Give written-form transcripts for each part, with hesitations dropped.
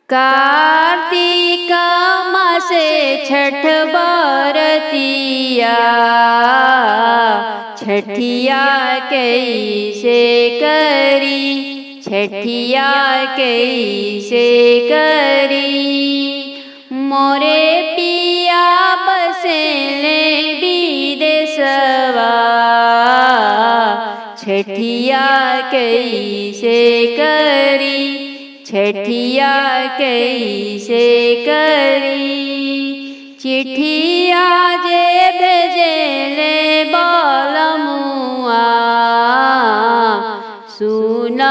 कार्तिक मासे छठ बरतिया, छठिया कैसे करी, छठिया कैसे करी। मोरे पिया बसेले विदेशवा, छठिया कैसे करी, छठिया कैसे करी। चिट्ठिया जे भेजेले बलमुआ, सुन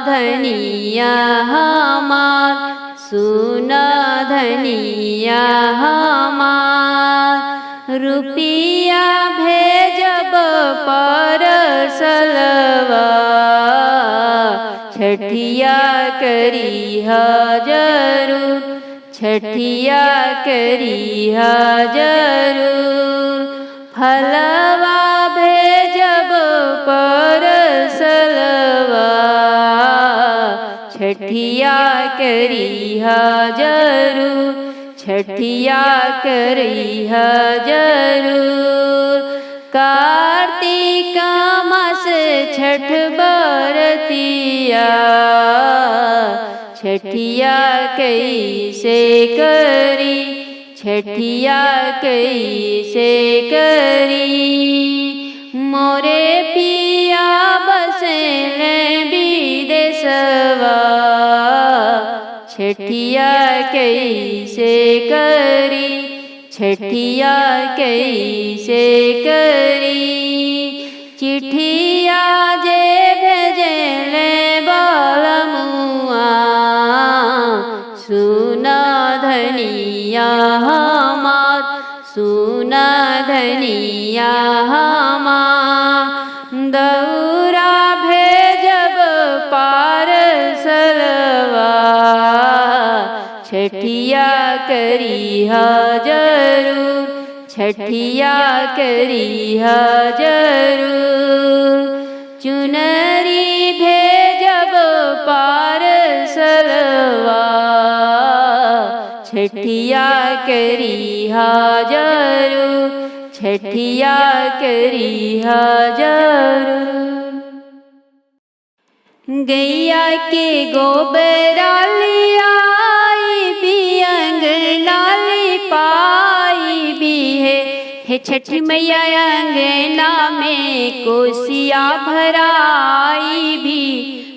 धनिया हमार, सुन धनिया हमार। रुपिया भेजब परसलवा, छठिया करीह जरूर, छठिया करीह जरूर। फलवा भेजब परसलवा, छठिया करीह जरूर, छठिया करीह जरूर। कार्तिक मास छठ बरतिया, छठिया कैसे करी, छठिया कैसे करी। मोरे पिया बसेले विदेशवा, छठिया कैसे करी, छठिया कैसे करी। चिट्ठिया जे भेजेले बलमुआ, सुन धनिया हमार, सुन धनिया हमार। दौरा भेजब पारसलवा, छठिया करीह जरूर, छठिया करीह जरूर। चुनरी भेजब पारसलवा, छठिया करीह जरूर, छठिया करीह जरूर। गैया के गोबरा लियाई भी, अंगना लिपाई भी है छठी मैया। अंगना में कोसिया भराई भी,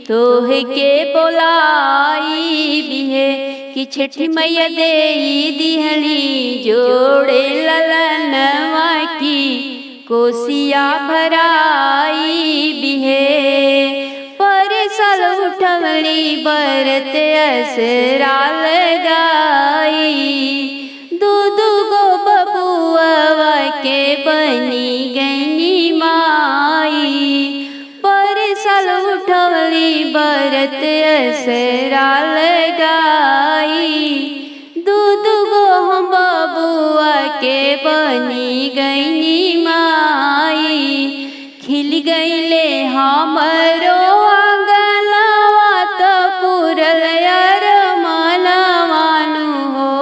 तोह के बोलाई भी है कि छठी मैया देई दिहली जोड़े ललनवा की, कोसिया भराई भी है। परसल उठवली बरत असरा लगाई, दूध गो बबुआ के बनी गईनी माई। परसल उठवली बरत असरा लगाई, दूध गो हम बबुआ के बनी गईनी माई। खिल गईले हमरो आंगनवा, तो पूरल अरमानवानु हो।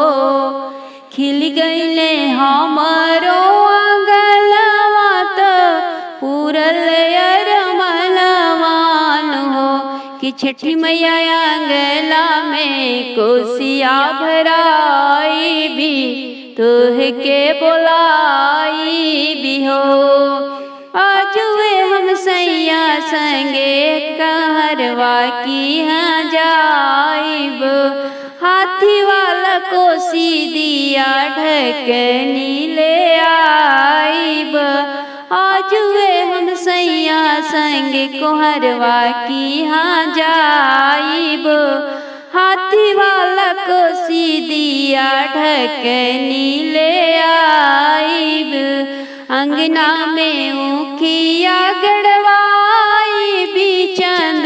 खिल गईले हमरो आंगनवा, तो पूरल अरमानवानु हो। कि छठी मैया अंगना में कोसिया भराई भी, तोह के बोलाई भी हो। आजुए हम सैया संगे कहरवा की हाँ जाइब, हाथी वाला कोसी दिया ढकनी ले आइब। आजुए हम सैया संग कोहरवा की हाँ जाइब, हाथी वाला कोसी दिया ढकनी ले आइब। अंगना में ऊखिया गड़वाई भी, चंद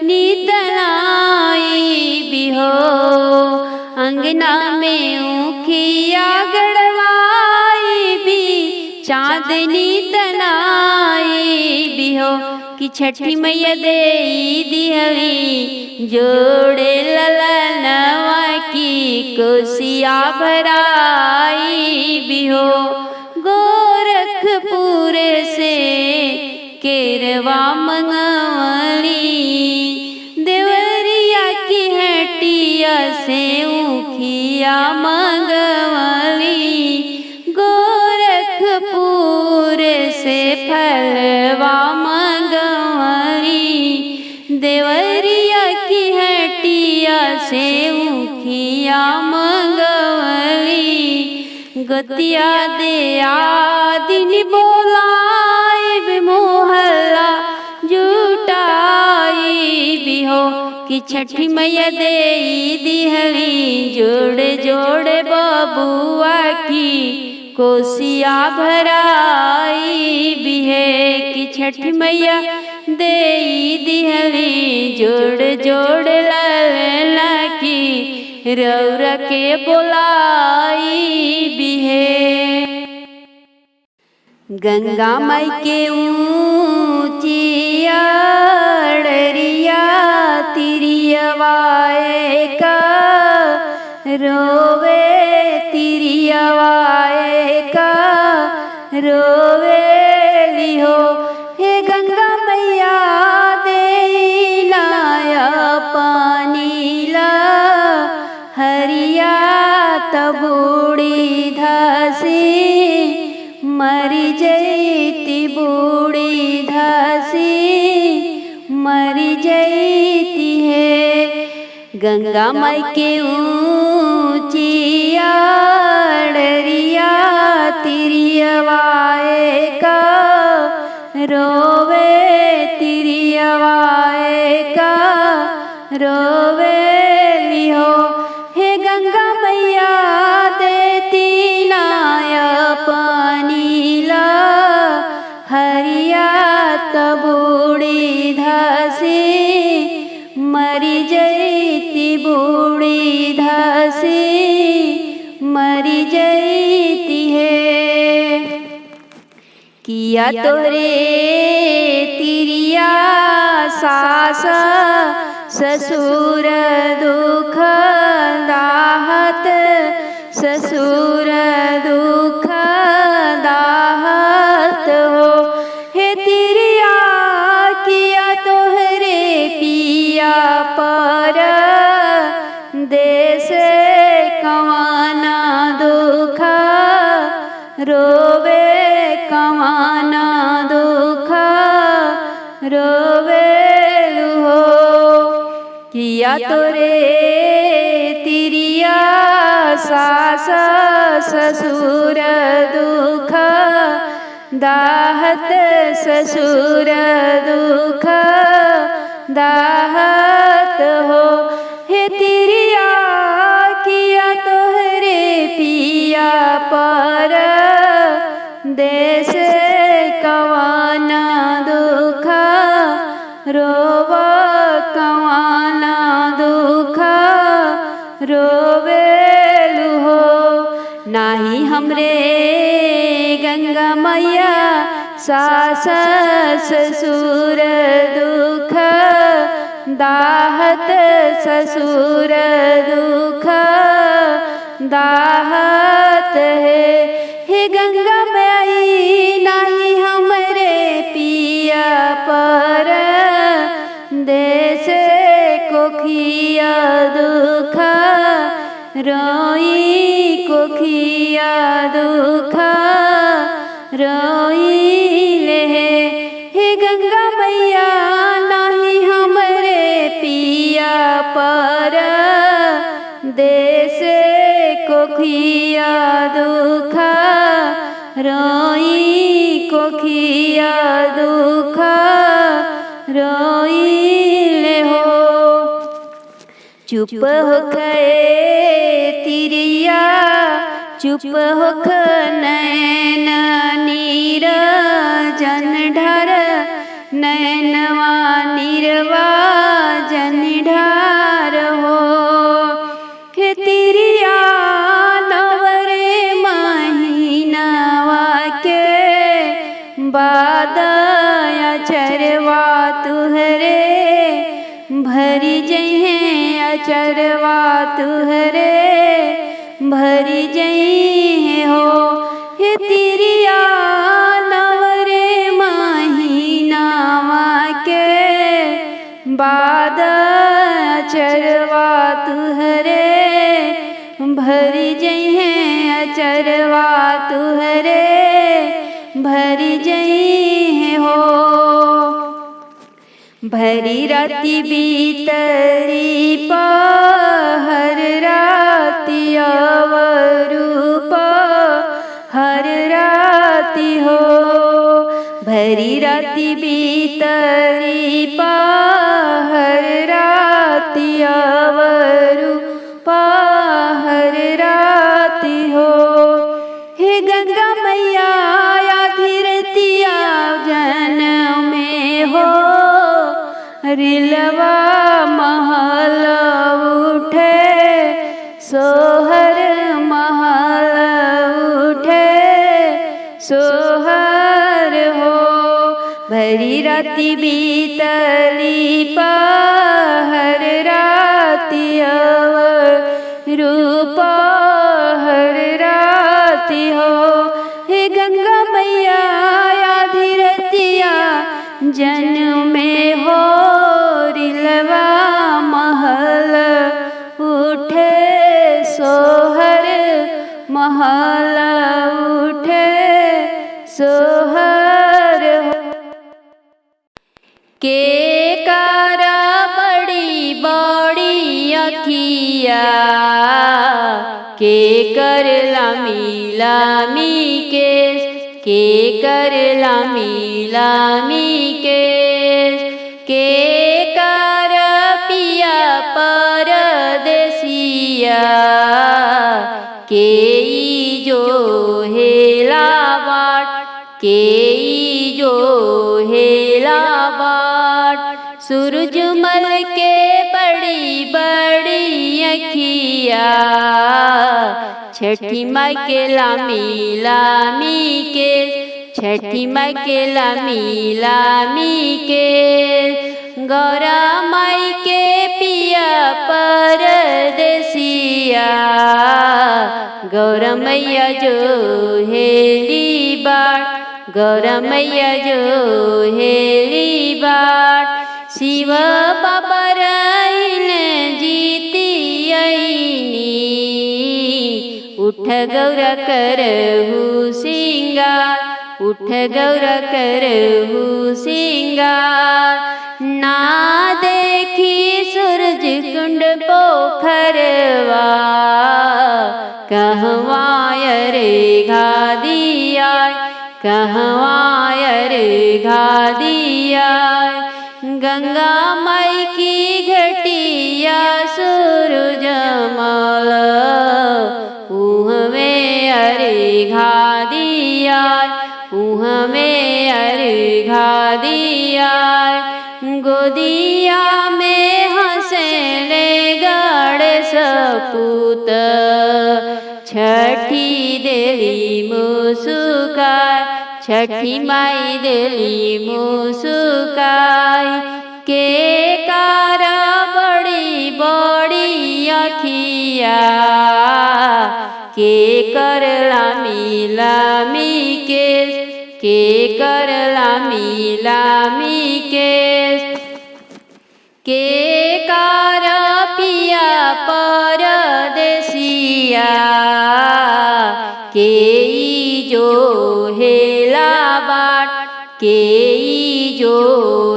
नीतनाई भी हो। अंगना में ऊखिया गड़वाई भी, चांदनी तनाई भी हो। कि छठी मैया देई दिहली जोड़े ललनवा कोसिया भराई भी हो। गोरखपुर से केरवा मंगवली, देवरिया की हटिया से ऊखिया मंगवली। गोरखपुर से फलवा मंगवली, देवरिया की हटिया से ऊखिया मंगवली। गतिया दे दिन बोलाए मोहल्ला जुटाई भी हो कि छठी मैया दे दिहली जोड़े जोड़े बबुआ की कोसिया भराई भी है कि छठी मैया दे दिहली जोड़े जोड़े ललना की रौरा के बोलाई भी है। गंगा माई के ऊंची अड़रिया तिरियवाए का रोवे, तिरियवाए का रोवे लिहो। हे गंगा मैया दे लाया पानी ला हरिया तबूड़ी धासी मरी जैती बूढ़ी धासी मरी जैती है। गंगा माई के ऊंची अड़रिया तिरियवाए का रोवे, तिरियवाए का रोवे लिहो। हे गंगा मैया देती लाया पानी ला हरिया तबूड़ी धासी मरी जैती बूढ़ी धासी मरी जैती है। किया तोरे तिरिया सास ससुर दुख दाहत, ससुर दुख दाहत हो। हे तिरिया किया तोहरे पिया पर देश कवाना दुख रोवे, कवाना दुख रोवे लुहो। किया तोरे तिरिया सास ससुर दुख दाहत, ससुर दुख दाहत हो। हे तिरिया किया तोहरे पिया पर देश कवाना दुख रोव, कवाना दुख रोवे लुहो। नाही हमरे गंगा मैया सास ससुर दुख दाहत, ससुर दुख दाहत है। हे गंगा माई नाही हमरे पिया पर देश कोखिया दुख रोई, कोखिया दुख रोई ले। हे गंगा मैया नाही हमरे पिया पर देश कोखिया दुख रोई, कोखिया दुख रोई ले हो। चुप होख तिरिया चुप होख नैन नीर जन ढर, नैनवा नीरवा जन ढार हो। हे तिरिया नवरे महीनावा के बादया चरवा तुहरे भरी जहे अचरवा तुहरे भरी जई हो। हे तिरिया नवरे महीनावा के बाद अचरवा तुहरे भरी जई अचरवा तुहरे भरी जई हो। भरी राती बीतली पहर राती अवरूप हर राती हो। भरी राती बीतली पहर राती अवरूप हर राती हो। हे गंगा मैया धीरतिया जन में हो। रिलवा महल उठे सोहर महल उठे सोहर हो। भरी राती बीतली पहर राती रूप हर राती हो। हे गंगा मैया धीरतिया जन में हो। रिलवा महल उठे सोहर महल उठे सोहर हो। के कारा बड़ी बड़ी अखिया के कर लामी लामी के कर लामी लामी के कर पिया परदेसिया के जो हेला बाट के जो हेला बाट। सूरजमल के बड़ी बड़ी अखिया छठी माई के लामी लामी के छठी माई के लामी लामी के। गौरा माई के पिया परदेसिया गौरा मैया जो हेली बाट गौरा मैया जो हेली बाट। शिव बाबा रईन जीती आईनी उठ गौरा करहु सिंगार उठ गौरा करहु सिंगार। ना देखी सूरज कुंड पोखरवा कहवा रे घादिया कहवा रे घादिया। गंगा माई की घटिया सूरजमल उहवे अरे घादिया उहवे अरे घादिया। गोदिया में हंसले गणेश पूत छठी देली मुस्काई छठी माई देली मुस्काई। के कारा बड़ी बड़ी अखिया के कर लामी लामी के कर लामी लामी के कार पिया परदेसिया के जो हेला बाट के जो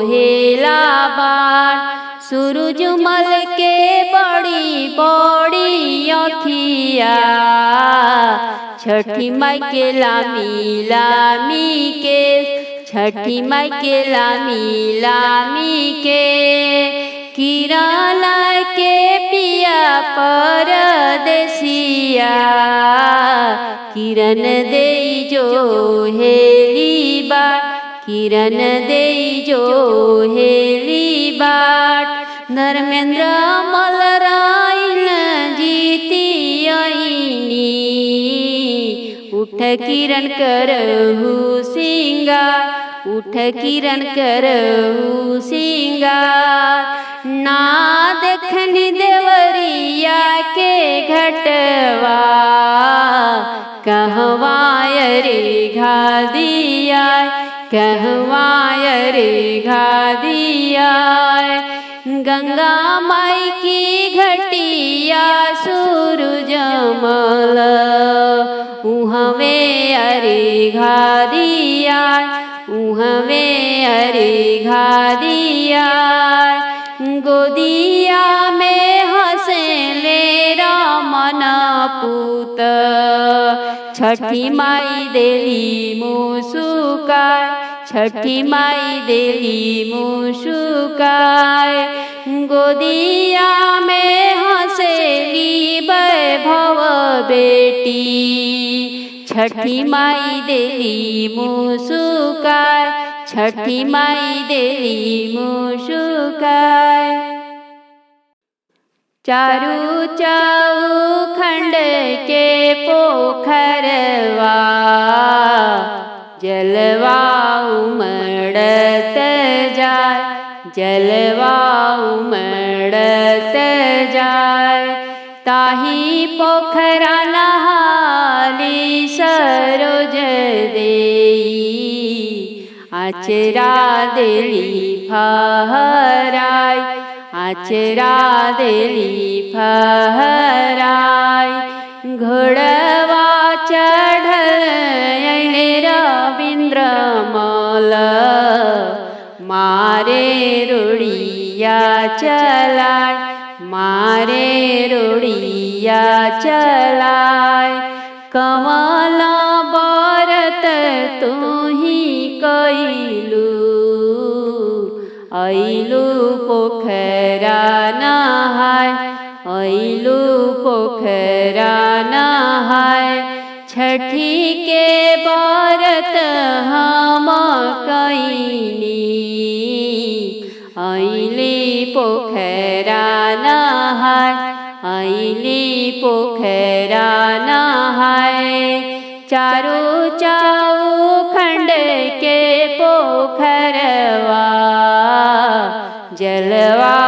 हेला बाट। सूरजमल के बड़ी बड़ी अखिया छठी माई के लामी लामी के छठी माई के लामी लामी के। किरण के पिया परदेसिया किरण दे जो हेली बाट किरण दे जो हेली बाट। धर्मेंद्र मलराइन जीती आईनी उठ किरण करहु सिंगार उठ किरण करहु सिंगार। ना देखनी देवरिया के घटवा, कहवा रे घादिया, कहवा रे घादिया। गंगा माई की घटिया सूरजमल, उहवे अरे घादिया, उहवे अरे घादिया। गोदिया में हंसले रामन पूत, छठी माई देली मुस्काय, छठी माई देली मुस्काय। गोदिया में हंसेली वैभव बेटी, छठी माई देली मुस्काय, छठी माई देली मुस्काय। चारू चौखंड के पोखरवा, जलवा उमड़त जाय, जलवा उमड़त जाय। ताही पोखरा नहाली सरोज देई, आचरा देली फहराय, आचरा देली फहराय। घोड़वा चढ़ले रविंद्र मल, मारे रुड़िया चलाय, मारे रुड़िया चलाय। कमल बरत तुही कइलू, अइलू पोखरा नहाय, अइलू पोखरा नहाय। छठी के बरत हम कइनी, अइली पोखरा नहाय, अइली पोखरा नहाय। चारों चौखंड के पोखरवा, जलवा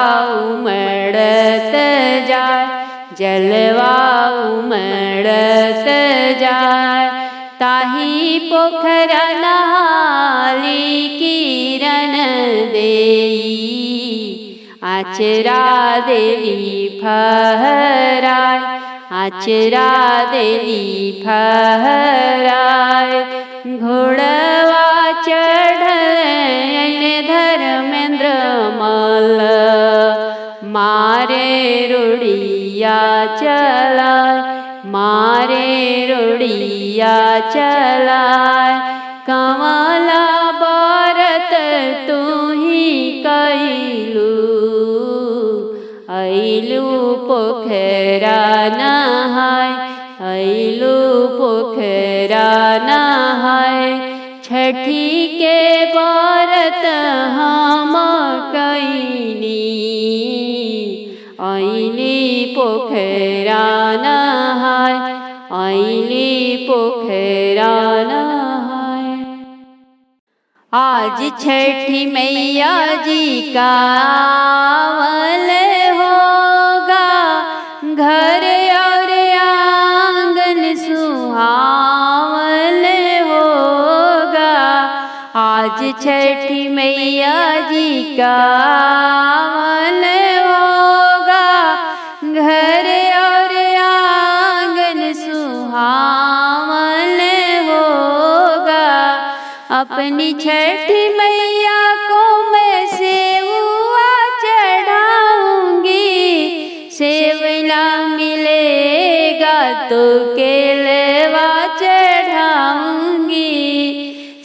उमड़त जाय, जलवा उमड़त जाय। ताही पोखरा नहाली किरण देई, आचरा देली फहराय, आचरा देली फहराय। घोड़वा चढ़ले धर्मेंद्र मल, मारे रुड़िया चलाय, मारे रुड़िया चलाय। कमला बरत तुही कइलू, अइलू पोखरा नहाय, अइलू पोखरा नहाय। छठी के बरत हम कइनी, अइली पोखरा नहाय, अइली पोखरा नहाय। आज छठी मैया जी का आवल होगा, घर और आंगन सुहावल होगा। आज छठी मैया जी का आवल होगा, घर और आंगन सुहावल होगा। अपनी छठी मैया को मैं सेवा चढ़ाऊंगी, सेवला मिलेगा तो केलवा चढ़ाऊंगी।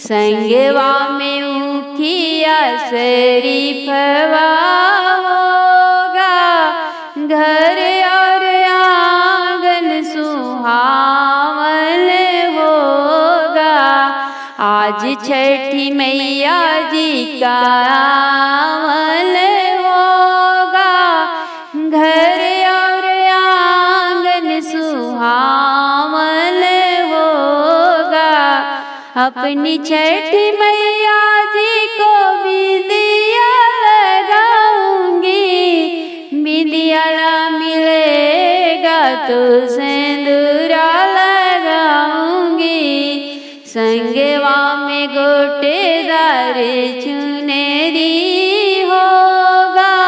संगवा में उखिया शरीफवा होगा, घर और आंगन सुहावल होगा। आज छठी मैया जी का आवल होगा, घर और आंगन सुहावल होगा। अपनी छठी मैया जी को बिंदिया लगाऊंगी, तो सिंदूरा लगाऊंगी, संगवा में गोटेदार चुनरी होगा,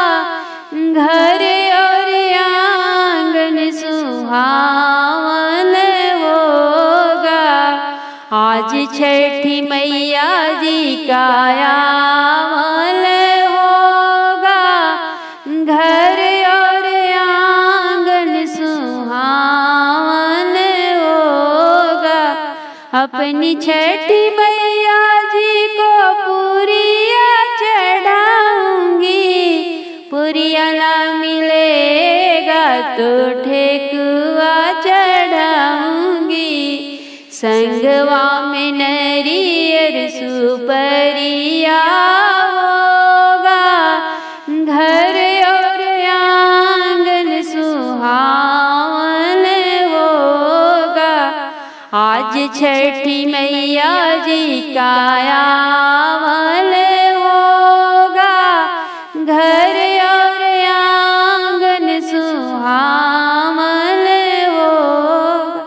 घर और आंगन सुहावन होगा। आज छठी मैया जी का आवन होगा, घर और आंगन सुहावन होगा। अपनी छठी मैया जी को पूरिया चढ़ाऊंगी, पूरिया ना मिलेगा तो ठेकुआ चढ़ाऊंगी, संगवा में नरियर सुपरिया होगा, घर और आंगन सुहावन होगा। आज छठी मैया जी का आवन होगा, घर और आंगन सुहावन होगा।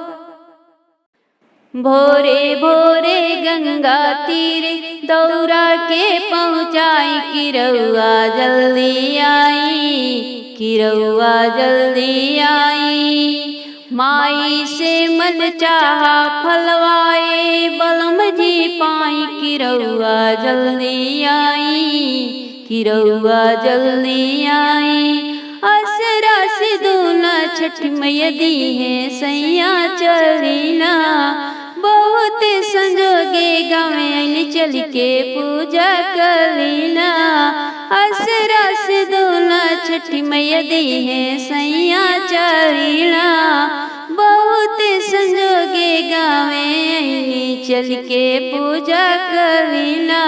भोरे भोरे गंगा तीर दौरा के पहुँचाई, कि रउआ जल्दी आई, कि रउआ जल्दी आई। माई से मन चाहा फलवाए बलम जी पाई, कि रउआ जल्दी आई, कि रउआ जल्दी आई। असरा से दूना छठ मैया दी है सैया चलीना, बहुत संजोगे गाँव चल के पूजा कलीना। असरा से दूना छठ मैया दी है सैया चलीना, बहुत संजोगे गाँव चल के पूजा कलीना।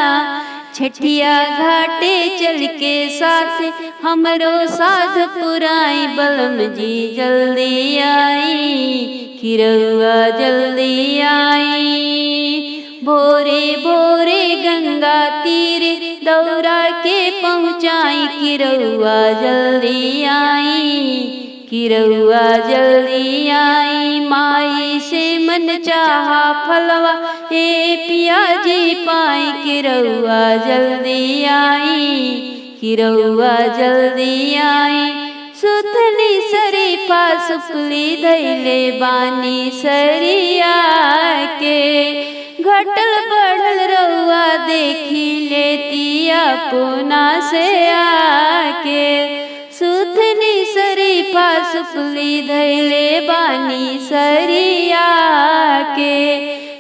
छठिया घाटे चल के साथ हमरो साध पुराई, बलम जी जल्दी आई, कि रउआ जल्दी आई। भोरे भोरे गंगा तीर दौरा के पहुँचाई, कि रउआ जल्दी आई, कि रउआ जल्दी आई। माई से मन चाहा फलवा ए पिया जी पाई, कि रउआ जल्दी आई, कि रउआ जल्दी आई। सुथनी शरीफा सुपली धैले बानी सरिया के, घटल बढ़ल रउआ देखी लेती अपना से आके। सुथनी शरीफा सुपली धैले बानी सरिया के,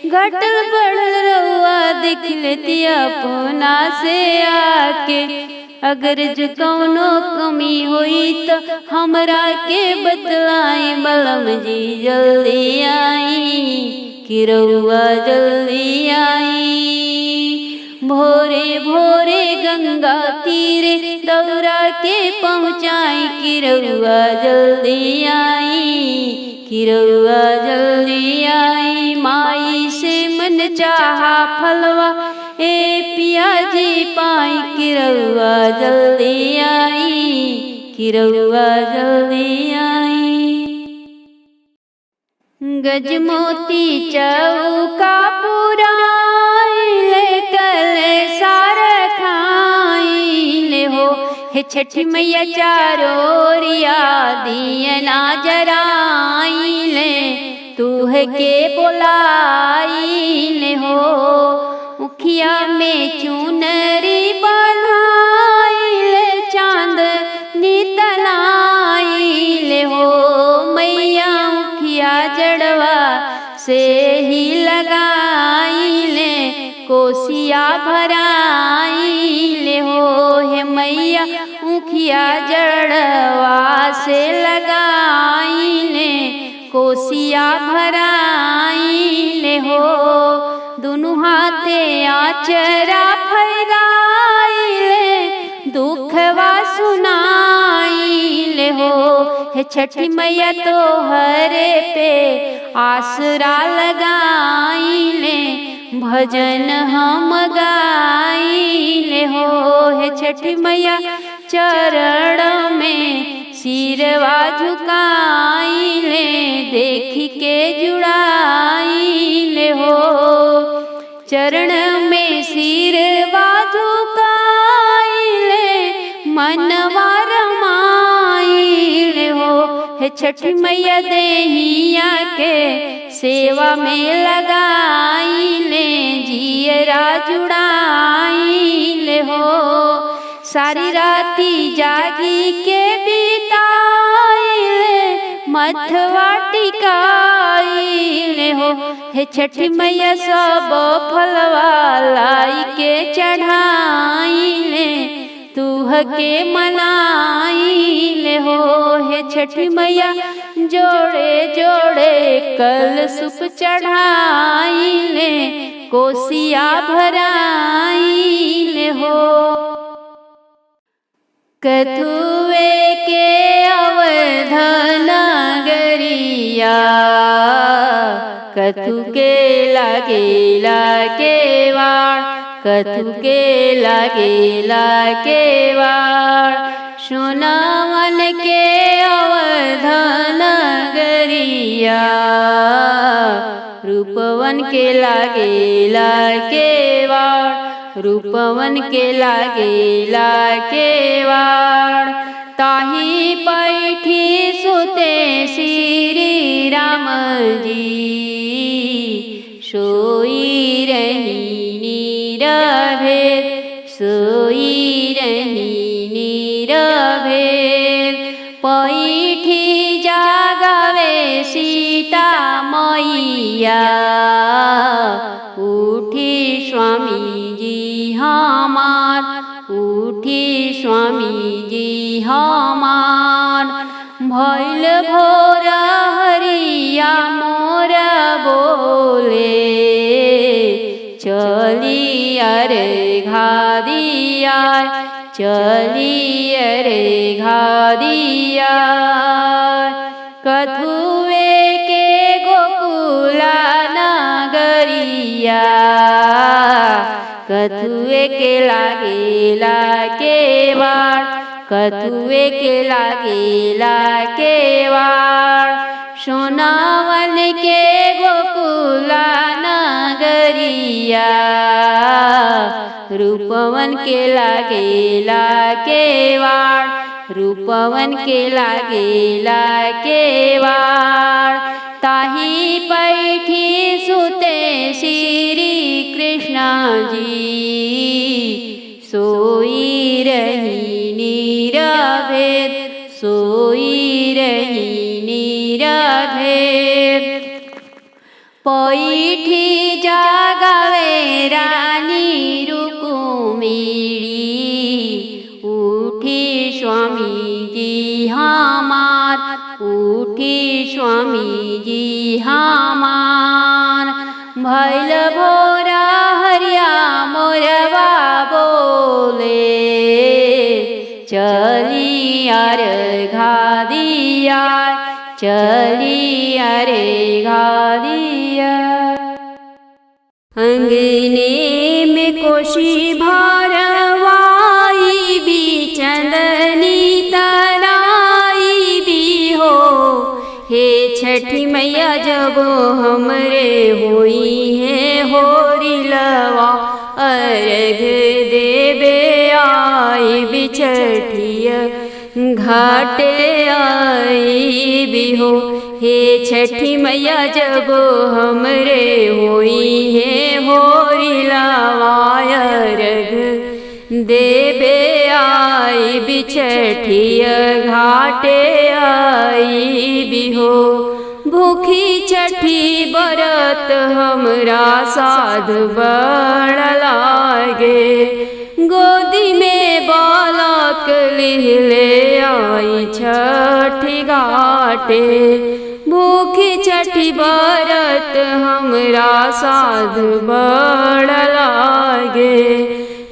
घटल बढ़ल रउआ देख लेती अपना से आके। अगर जो कौनो कमी हुई तो हमरा के बतलाई, बलम जी जल्दी आई, कि रउआ जल्दी आई। भोरे भोरे गंगा तीरे दौरा के पहुँचाई, कि रउआ जल्दी आई, कि रउआ जल्दी आई। माई से मन चाहा फलवा ए पिया जी पाई, कि रउआ जल्दी आई, कि रउआ जल्दी आई। गजमोती चौका पुराइले कल सार खाइले हो, हे छठी मैया चारोरिया दियना जराइले, तूह के बोलाइले हो। उखिया में चुनरी बनाइले चांद नितनाइले हो, मैया उखिया जड़वा से ही लगाइले, कोसिया भराइले हो। हे मैया उखिया जड़वा से लगाइले, कोसिया भराइले हो। दुनु हाथे आचरा फैलाइले, दुखवा सुनाइले हो। हे छठी मैया तो हरे पे आसरा लगाइले, भजन हम गाइले हो। हे छठी मैया चरण में सिरवा झुकाइले, देखी के जुड़ाइले हो। चरण में सिरवा झुकाइले, मनवा रमाइले हो। हे छठी मैया देहिया के सेवा में लगाइले, जियरा जुड़ाइले हो। सारी राती जागी के बिताइले, मथवा टिकाइले हो। हे छठी मैया सब फलवा लाई के चढ़ाइले, तुह के मनाइले हो। हे छठी मैया जोड़े जोड़े कल सुप चढ़ाइले, कोसिया भराइले हो। कथुए के अवध नगरिया, कथु के लागेला केवाड़, कथु के लागेला केवाड़। सोनावन के अवध नगरिया, रूपवन के लागेला केवाड़, रूपवन के लागेला केवाड़। ताही पैठी सुते श्री राम जी, सोई रही नीरभेद, सोई रही नीरभेद। पैठी जागावे सीता मैया, उठी स्वामी जी हमार, उठी स्वामी जी हमार। भैल भोर हरिया मोर बोले, चली अरे घादिया, चली अरे घादिया। कथुए के गोकुला नगरिया, कथुए के लागेला केवाड़, कथुए के लागेला केवाड़। सोनावन के गोकुला नगरिया, रूपवन के लागेला केवाड़, रूपवन के लागेला केवाड़। ताही पैठी सुते श्री कृष्ण जी, सोई रही नीरभेद, सोई रही नीरभेद। पैठी जागावे रानी रुक्मिणी, उठी स्वामी जी हमार, उठी स्वामी जी हमार। भैल भोरा हरिया मोरवा बोले, चली अरे घादिया, चली अरे घादिया। अंगने में कोशी भरवाई भी, चंदनी तराई भी हो। हे छठी मैया जब हमरे होई है होरिलवा, अर्घ देवे आई बिछठिया, घाटे आई भी हो। हे छठी मैया जब हमरे होई है होरिलवा, अर्घ देवे आई बिछठिया, घाटे आई भी हो। भूखी छठी बरत हमरा साध बड़ लागे, गोदी में बालक लिहले आई छठी घाटे। भूखी छठी बरत हमरा साध बड़ लागे,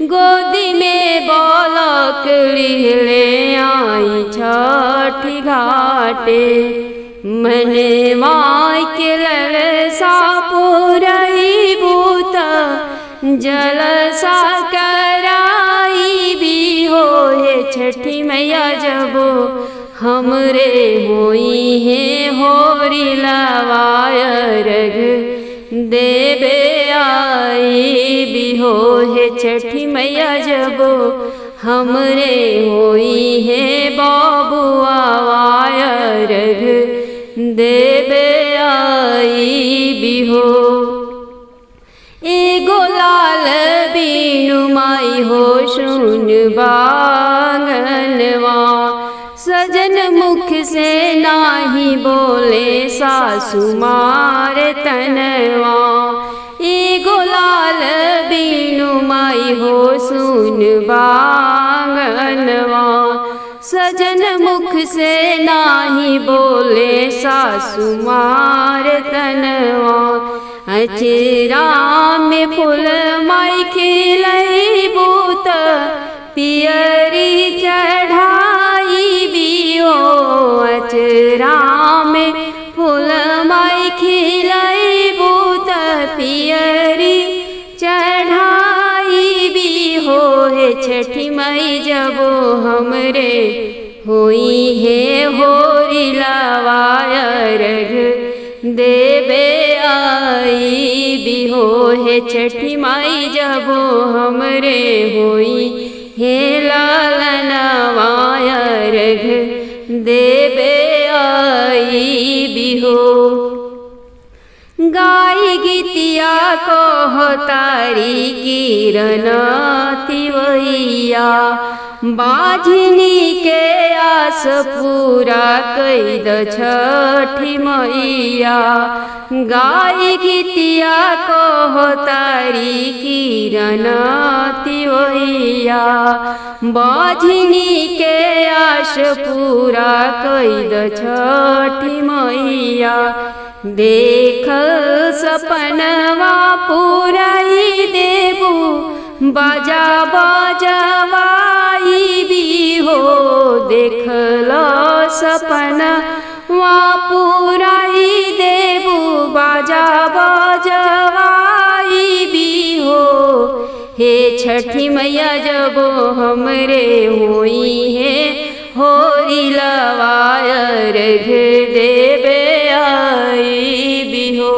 गोदी में बालक लिहले आई छठी घाटे। मने माय के ललसा पुरई बूत, जलसा कराई भी हो। हे छठी मैया जब हमरे होई है होरी लवाय रग देवे आई बिहो हे छठी मैया जबो हमरे होई है बाबुआ वाय रग देवे आई बिहो। एगो लाल बीनु माई हो सुन बांगनवा सजन मुख से नाही बोले सासु मार तनवा। एगो लाल बीनु माई हो सुन बांगनवा सजन मुख से नाही बोले सासु मार तनवा। अचरा में फूल माई खिलई बूत पियरी चढ़ाई बियो। अचरा में फूल माई खिलई बूत पियरी चढ़ाई बिहो हे छठी माई जबो हमरे होई है होरी लवाय रग देवे आई बिहो हे छठी माई जबो हमरे होई हे लालनवाय रग देवे आई बिहो। गाई गीतिया को तारी किरण तिवैया बाझनी के आस पूरा कैद छठी मैया। गाई गीतिया को तारी किरण तिवैया बाझनी के आस पूरा कैद छठी मैया। देख सपनवा पुराई देबू बाजा बाजवाई बिहो। देखलो सपनवा पुराई देबू बाजा बाजवाई बिहो हे छठी मैया जबो हमरे होई है होरी लवाय रग देवे आई बिहो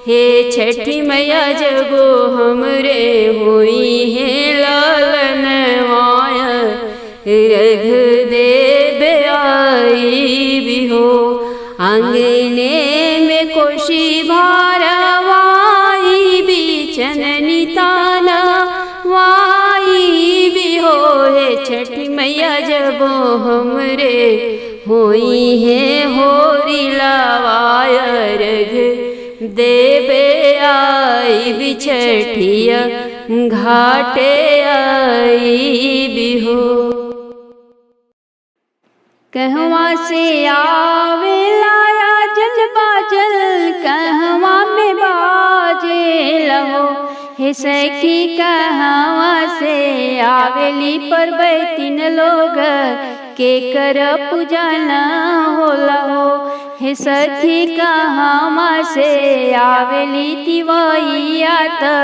हे छठी मैया जबो हमरे होई है लालनवाय रग देवे आई बिहो। आंगने में कोशी भारवाई बिचन निताना वाई बिहो हे छठी मैया जबो हमरे होई है होरी लवाय रग देवे आई बिछठिया घाटे आई बिहो। कहवा से आवे लाया जल बाजल कहवा में बाजे लहो हे सखी कहवा से आवेली पर बैतिन लोग के कर पूजन होला हो हे सखी कहवा से आवेली तिवैया त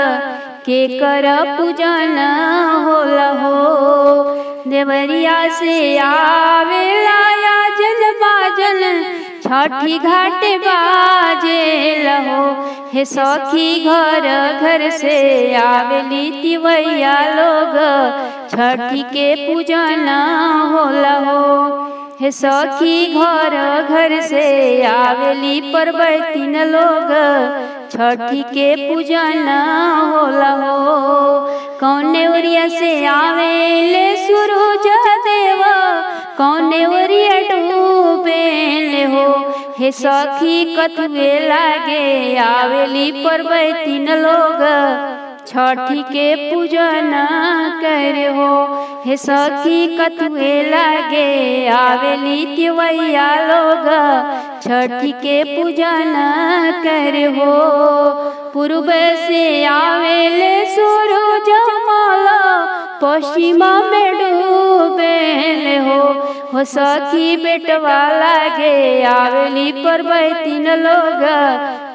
के कर पूजन होला हो। देवरिया से आवेला या जल बाजल छठी घाट बाजे लहो हे सखी घर घर से आवेली तिवैया लोग छठी के पूजन होला हो हे सखी घर घर से आवेली पर बैतिन लोग छठी के पूजन होला हो। कौने ओरिया से आवेले सूरज देव कौने ओरिया डूबेले हो हे सखी कथुए लागे आवेली पर बैतिन लोग छठी के पूजन कर हो हे सखी कथुए लागे आवेली तिवैया लोग छठी के पूजन कर हो। पूर्व से आवेले सूरज माला पश्चिम में डूबेले हो सखी बेटवा लागे आवेली पर बैतिन लोग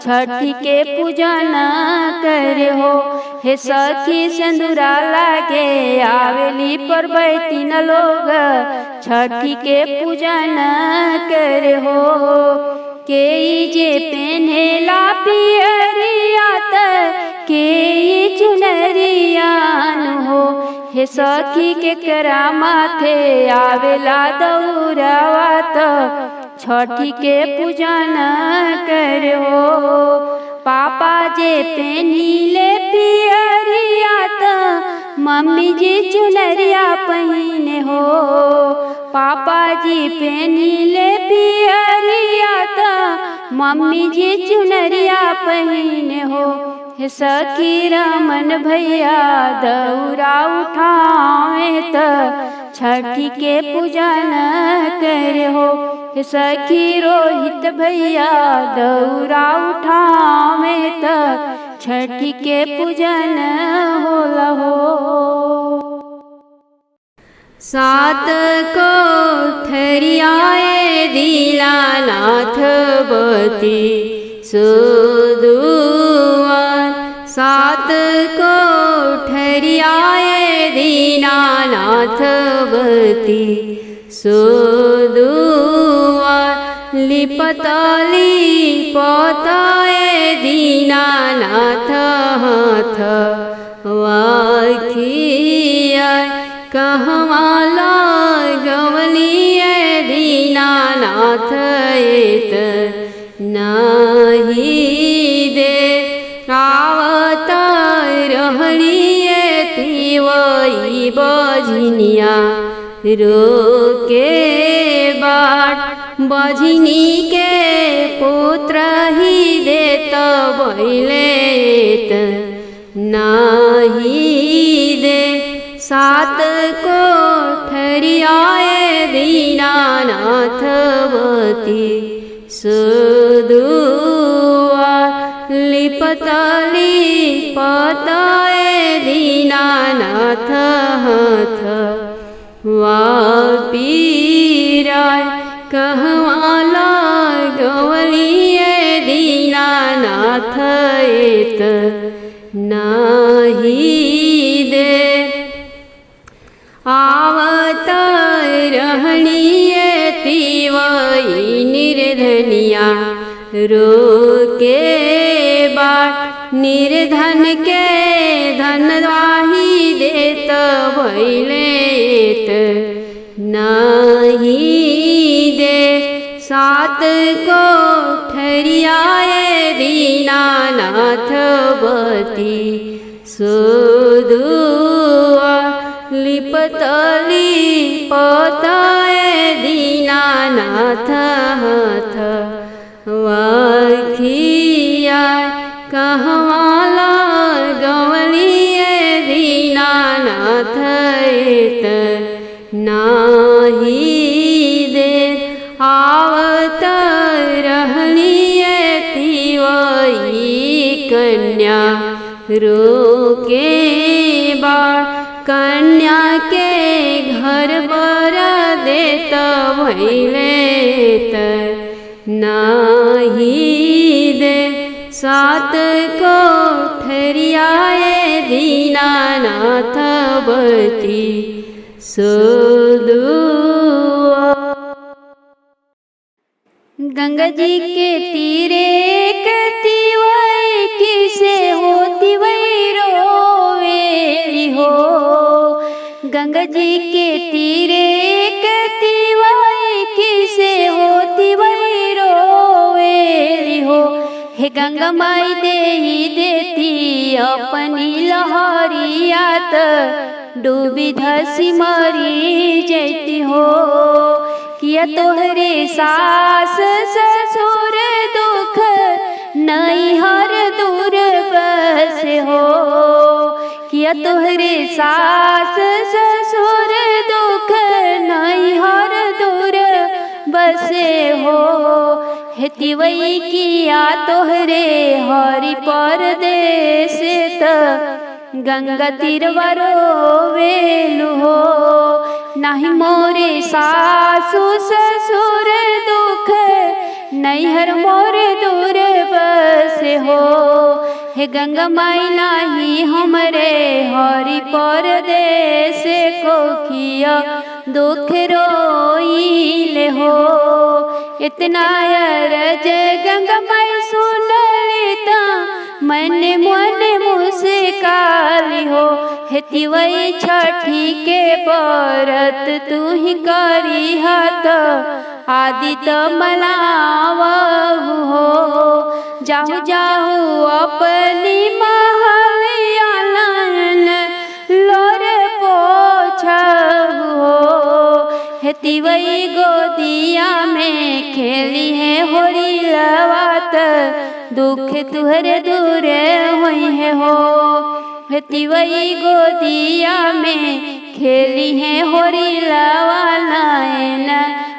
छठी के पूजन कर हो हे सखी सिंदूरा लागे आवेली पर बैतिन लोग छठी के पूजन कर हो। के जे पेन्हेला पियरिया त के चुनरियान हो। हे सखी के करा माथे आवेला दौरावा त छठी के पूजन कर हो। पापा जे पेन्हिले पियरिया त मम्मी जी चुनरिया पहिने हो। पापा जी पेन्हिले पियरिया त मम्मी जी चुनरिया पहिने हो। हे सखी रमन भैया दौरा उठावे त छठी के पूजन कर हो। हे सखी रोहित भैया दौरा उठावे त छठी के पूजन होला हो। सात कोठरियाए दीनानाथ बती सुदुआर। सात कोठरियाए दीनानाथ बती सुदुआर। लिपतली पताए दीनानाथ हाथ वाखिया। कहवा लागवलिए दीनानाथ एत नाही दे। आवत रहलिए तिवई बझनिया रोके बाट। बझनी के पुत्र ही देत बैलेत नाही दे। सात कोठरियाए दीनानाथ बती सुदुआर। लिपतली पताए दीनानाथ हाथ वापीराय। कहवा लागवलिए दीनानाथ एत नाही दे। आवत रहलिए तिवई निर्धनिया रोके बाट। निर्धन के धनवाही देत भैलेत नाही दे। सात कोठरियाए दीनानाथ बती सुदुआर। लिपतली पताए दीनानाथ हाथ वाखिया। कहवा लागवलिए दीनानाथ एत नाही दे। आवत रहलिए तिवई कन्या रोके बाट। कन्या के घर बर देत भैलेत नाही दे। सात कोठरियाए दीनानाथ बती सुदुआर। गंगा जी के तीरे तिवई किसे होती वही रोवेली हो। गंगा जी के तीरे तिवई किसे होती वही रोवेली हो। हे गंगा माई देही देती अपनी लहरिया त डूबी धसी मरी जैती हो। किया तोहरे सास ससुर दुख नैहर दूर बस हो। किया तोहरे सास ससुर दुख नैहर दूर बसे हो। हे तिवई किया तोहरे हरि परदेस त गंगा तीरवा रोवेलु हो। नाही मोरे सासु ससुर दुख नैहर मोर दूर बस हो। हे गंगा माई नाही हमरे हरि परदेस कोखिया दुख रोइले हो। इतना अरज गंगा माई सुन लेता मन मन मुस्काली हो। हेती वही छठी के बरत तू ही करी हत आदित मलावहु हो। जाहु जाहु अपनी महलियालन लोर पोछहु हो। हेती वही गोदिया में खेली है होरी लवात दुख तुहरे दूर हुई है हो। हेती वही गोदिया में खेली है होरी लवा नयन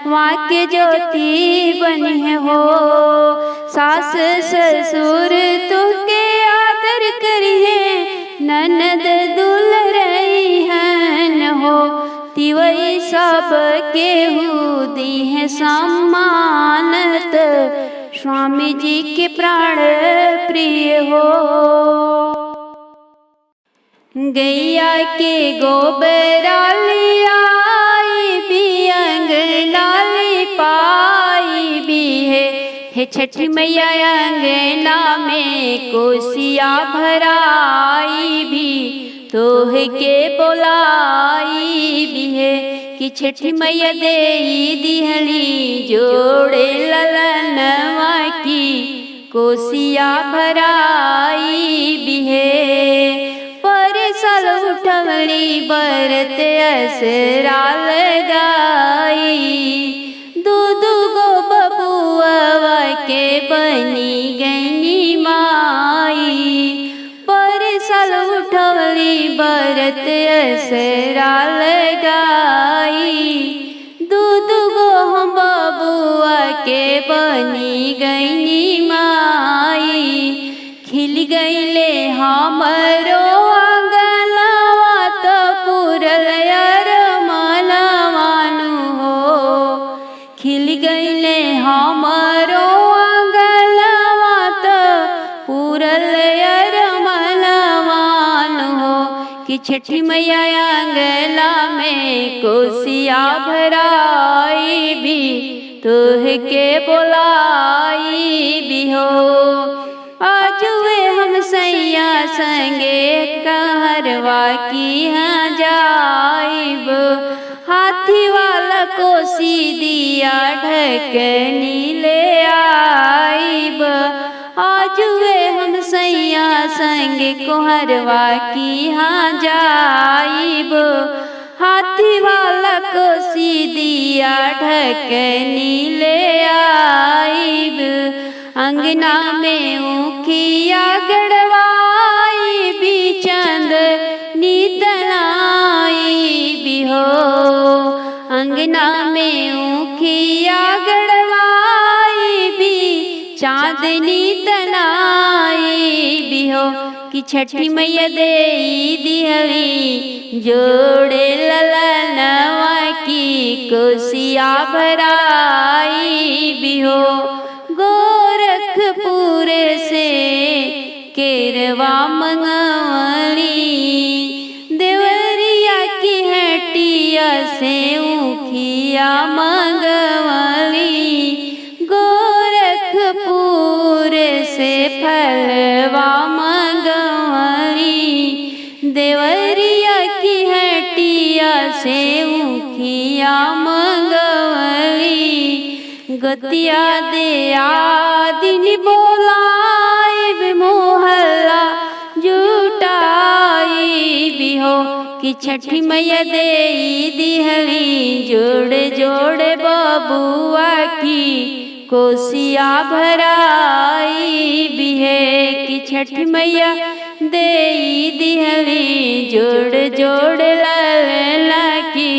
वहाँ के ज्योति बनी है हो। सास ससुर तुके आदर करी है ननद दुल रही हन हो। तिवई सब केहू दी है सम्मानत स्वामी जी के प्राण प्रिय हो। गैया के गोबरा लियाई भी अंगना पाई भी है छठी मैया अंगना में कोसिया भराई भी तोह के बोलाई भी है कि छठी मैया दे दिहली जोड़े ललनवा की कोसिया भराई भी है। सल उठवली बरत असरा लगाई दूध गो बबुआ के बनी गई माई। पर सल उठवली बरत असरा लगाई दूध गो हम बबुआ के बनी गई माई। खिल गईले हमरो खिल गईले हमारो आंगनवा त पूरल अरमनवान हो। कि छठी मैया आंगला में कोसिया भराई भी तोह के बोलाई भी हो। आजुए हम सैया संगे कहरवा की हाँ जाइब हाथी वाला कोसी दिया ढकनी ले आइब। आजुए हम सैया संग कोहरवा की हाँ जाइब हाथी वाला कोसी दिया ढकनी ले आइब। अंगना में ऊखिया गड़वाई भी चंद नीतनाई भी हो। अंगना में ऊखिया गड़वाई भी चांदनी तनाई भी हो। कि छठी मैया दे दिहली जोड़े ललनवा की कोसिया भराई भी हो। गोरखपुर से केरवा मंगवली देवरिया की हटिया से ऊखिया मंगवली। गोरखपुर से फलवा मंगवली देवरिया की हटिया से ऊखिया मंगवली। गतिया दे आदिन बोलाई मोहल्ला जुटाई भी हो। कि छठी मैया दे दिहली जोड़े जोड़े बबुआ की कोसिया भराई भी है। कि छठी मैया दे दिहली जोड़े जोड़े लला की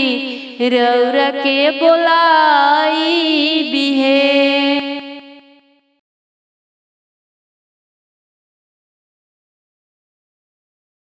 रौरा के बोला